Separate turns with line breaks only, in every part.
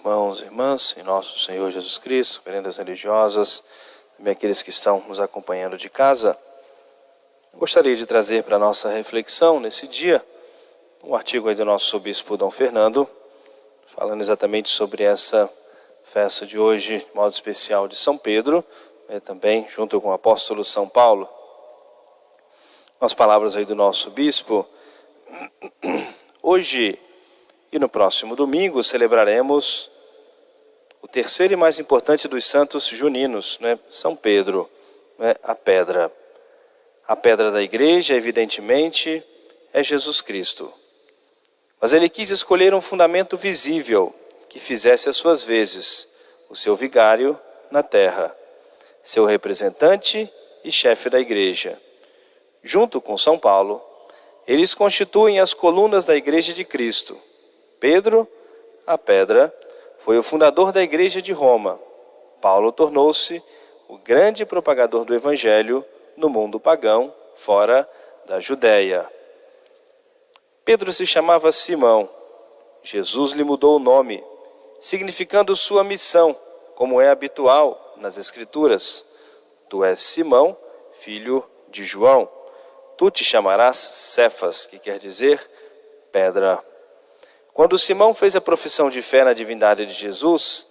irmãos e irmãs, em nosso Senhor Jesus Cristo, veredas religiosas, também aqueles que estão nos acompanhando de casa. Gostaria de trazer para a nossa reflexão nesse dia um artigo aí do nosso bispo Dom Fernando, falando exatamente sobre essa festa de hoje, de modo especial de São Pedro, também junto com o apóstolo São Paulo. As palavras aí do nosso bispo: hoje e no próximo domingo celebraremos o terceiro e mais importante dos santos juninos, São Pedro, a pedra. A pedra da igreja, evidentemente, é Jesus Cristo. Mas ele quis escolher um fundamento visível que fizesse as suas vezes, o seu vigário na terra, seu representante e chefe da igreja. Junto com São Paulo, eles constituem as colunas da igreja de Cristo. Pedro, a pedra, foi o fundador da igreja de Roma. Paulo tornou-se o grande propagador do evangelho no mundo pagão, fora da Judéia. Pedro se chamava Simão. Jesus lhe mudou o nome, significando sua missão, como é habitual nas Escrituras. Tu és Simão, filho de João. Tu te chamarás Cefas, que quer dizer pedra. Quando Simão fez a profissão de fé na divindade de Jesus,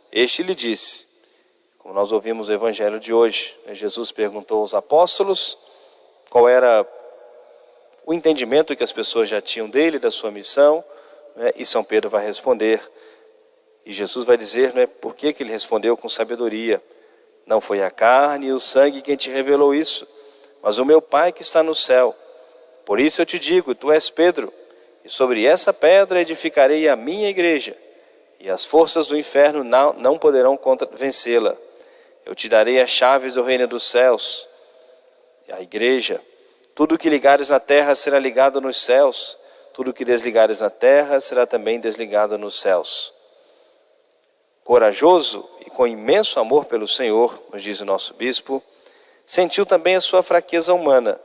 este lhe disse, como nós ouvimos no evangelho de hoje, Jesus perguntou aos apóstolos qual era o entendimento que as pessoas já tinham dele, da sua missão, e São Pedro vai responder. E Jesus vai dizer, por que ele respondeu com sabedoria. Não foi a carne e o sangue quem te revelou isso, mas o meu Pai que está no céu. Por isso eu te digo, tu és Pedro, e sobre essa pedra edificarei a minha igreja, e as forças do inferno não poderão vencê-la. Eu te darei as chaves do reino dos céus. E a igreja, tudo que ligares na terra será ligado nos céus, tudo que desligares na terra será também desligado nos céus. Corajoso e com imenso amor pelo Senhor, nos diz o nosso bispo, sentiu também a sua fraqueza humana,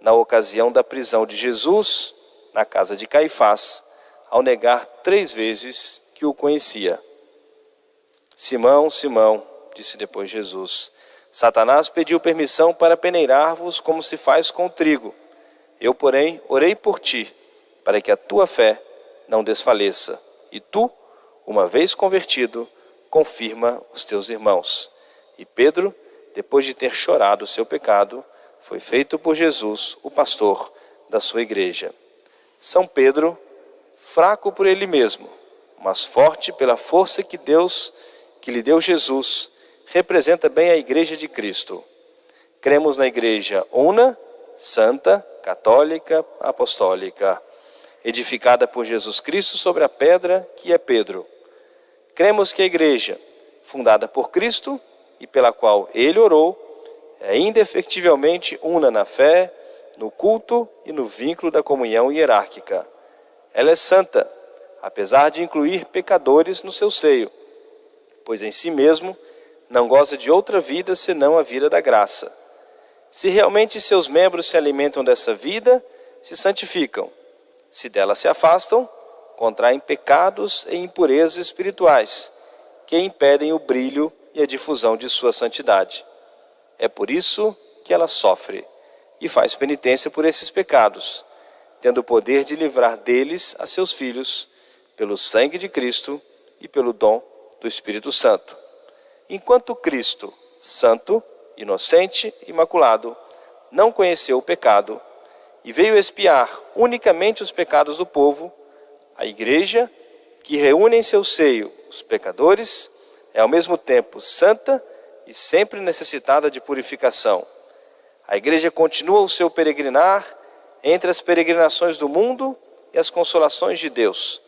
na ocasião da prisão de Jesus, na casa de Caifás, ao negar 3 vezes que o conhecia. Simão, Simão, disse depois Jesus, Satanás pediu permissão para peneirar-vos como se faz com o trigo. Eu, porém, orei por ti, para que a tua fé não desfaleça. E tu, uma vez convertido, confirma os teus irmãos. E Pedro, depois de ter chorado o seu pecado, foi feito por Jesus o pastor da sua igreja. São Pedro, fraco por ele mesmo, mas forte pela força que lhe deu Jesus, representa bem a igreja de Cristo. Cremos na igreja una, santa, católica, apostólica, edificada por Jesus Cristo sobre a pedra que é Pedro. Cremos que a igreja, fundada por Cristo e pela qual ele orou, é indefectivelmente una na fé, no culto e no vínculo da comunhão hierárquica. Ela é santa, apesar de incluir pecadores no seu seio, pois em si mesmo não goza de outra vida senão a vida da graça. Se realmente seus membros se alimentam dessa vida, se santificam. Se dela se afastam, contraem pecados e impurezas espirituais, que impedem o brilho e a difusão de sua santidade. É por isso que ela sofre e faz penitência por esses pecados, tendo o poder de livrar deles a seus filhos, pelo sangue de Cristo e pelo dom do Espírito Santo. Enquanto Cristo, santo, inocente, imaculado, não conheceu o pecado e veio expiar unicamente os pecados do povo, a igreja, que reúne em seu seio os pecadores, é ao mesmo tempo santa e sempre necessitada de purificação. A igreja continua o seu peregrinar entre as peregrinações do mundo e as consolações de Deus,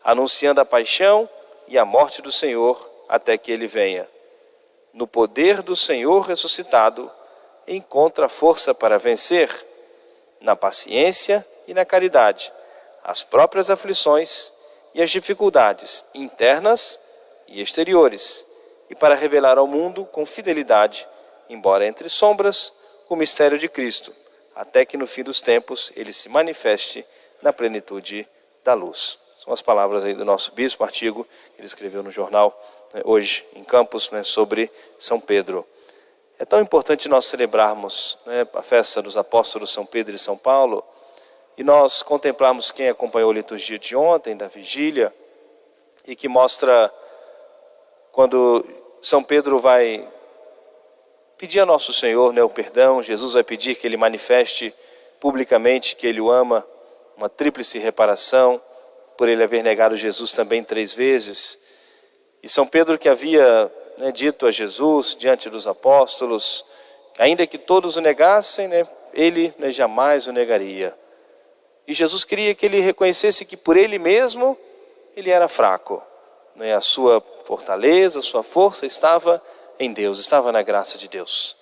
anunciando a paixão e a morte do Senhor até que ele venha. No poder do Senhor ressuscitado, encontra força para vencer, na paciência e na caridade, as próprias aflições e as dificuldades internas e exteriores, e para revelar ao mundo com fidelidade, embora entre sombras, o mistério de Cristo, até que no fim dos tempos ele se manifeste na plenitude da luz. São as palavras aí do nosso bispo, um artigo que ele escreveu no jornal, hoje, em Campos, sobre São Pedro. É tão importante nós celebrarmos a festa dos apóstolos São Pedro e São Paulo, e nós contemplarmos quem acompanhou a liturgia de ontem, da vigília, e que mostra quando São Pedro vai pedir a Nosso Senhor o perdão, Jesus vai pedir que ele manifeste publicamente que ele o ama, uma tríplice reparação, por ele haver negado Jesus também 3 vezes. E São Pedro, que havia dito a Jesus diante dos apóstolos, ainda que todos o negassem, ele jamais o negaria. E Jesus queria que ele reconhecesse que por ele mesmo ele era fraco. A sua fortaleza, a sua força estava em Deus, estava na graça de Deus.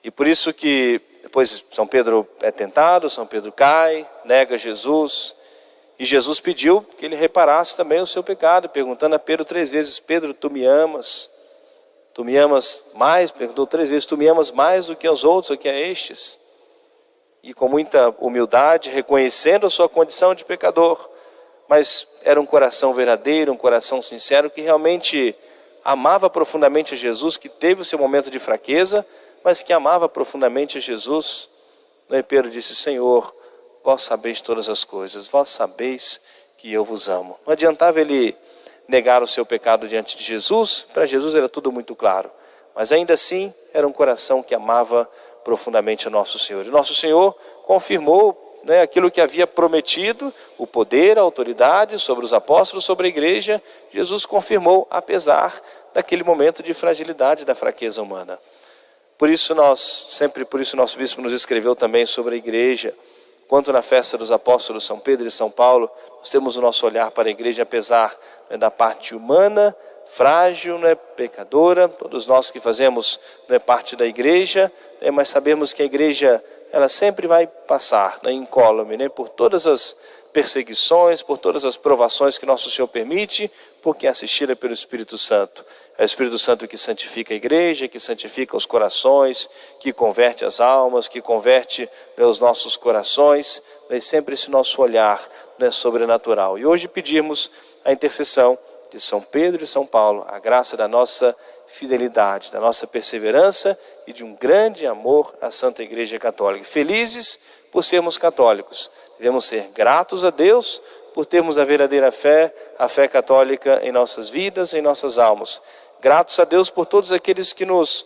E por isso que depois São Pedro é tentado, São Pedro cai, nega Jesus, e Jesus pediu que ele reparasse também o seu pecado, perguntando a Pedro 3 vezes, Pedro, tu me amas? Tu me amas mais? Perguntou 3 vezes, tu me amas mais do que aos outros, do que a estes? E com muita humildade, reconhecendo a sua condição de pecador, mas era um coração verdadeiro, um coração sincero, que realmente amava profundamente a Jesus, que teve o seu momento de fraqueza, mas que amava profundamente a Jesus. E Pedro disse, Senhor, vós sabeis todas as coisas, vós sabeis que eu vos amo. Não adiantava ele negar o seu pecado diante de Jesus, para Jesus era tudo muito claro, mas ainda assim era um coração que amava profundamente a Nosso Senhor. E Nosso Senhor confirmou aquilo que havia prometido, o poder, a autoridade sobre os apóstolos, sobre a igreja. Jesus confirmou, apesar daquele momento de fragilidade, da fraqueza humana. Por isso nosso bispo nos escreveu também sobre a igreja. Quanto na festa dos apóstolos São Pedro e São Paulo, nós temos o nosso olhar para a igreja, apesar da parte humana, frágil, pecadora, todos nós que fazemos parte da igreja, mas sabemos que a igreja ela sempre vai passar incólume, por todas as perseguições, por todas as provações que Nosso Senhor permite, porque é assistida pelo Espírito Santo. É o Espírito Santo que santifica a igreja, que santifica os corações, que converte as almas, que converte os nossos corações, sempre esse nosso olhar sobrenatural. E hoje pedimos a intercessão de São Pedro e São Paulo, a graça da nossa fidelidade, da nossa perseverança e de um grande amor à Santa Igreja Católica. Felizes por sermos católicos, devemos ser gratos a Deus por termos a verdadeira fé, a fé católica em nossas vidas, em nossas almas. Gratos a Deus por todos aqueles que nos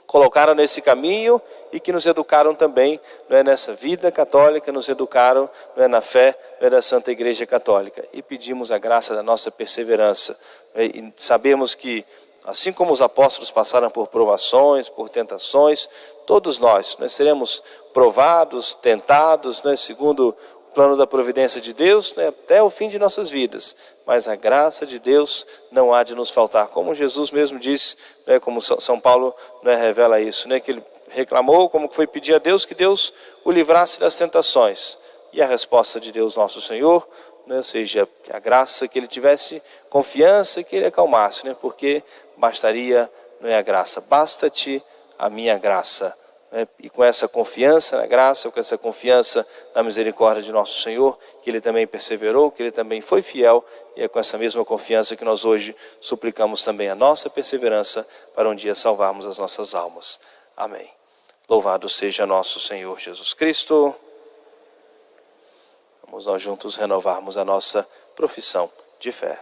colocaram nesse caminho e que nos educaram também nessa vida católica, nos educaram na fé da Santa Igreja Católica. E pedimos a graça da nossa perseverança. E sabemos que, assim como os apóstolos passaram por provações, por tentações, todos nós seremos provados, tentados, segundo o plano da providência de Deus, até o fim de nossas vidas. Mas a graça de Deus não há de nos faltar. Como Jesus mesmo disse, como São Paulo revela isso, que ele reclamou, como foi pedir a Deus que Deus o livrasse das tentações. E a resposta de Deus nosso Senhor, ou seja, a graça, que ele tivesse confiança, que ele acalmasse, porque bastaria a graça, basta-te a minha graça. E com essa confiança na graça, com essa confiança na misericórdia de nosso Senhor, que ele também perseverou, que ele também foi fiel, e é com essa mesma confiança que nós hoje suplicamos também a nossa perseverança para um dia salvarmos as nossas almas. Amém. Louvado seja nosso Senhor Jesus Cristo. Vamos nós juntos renovarmos a nossa profissão de fé.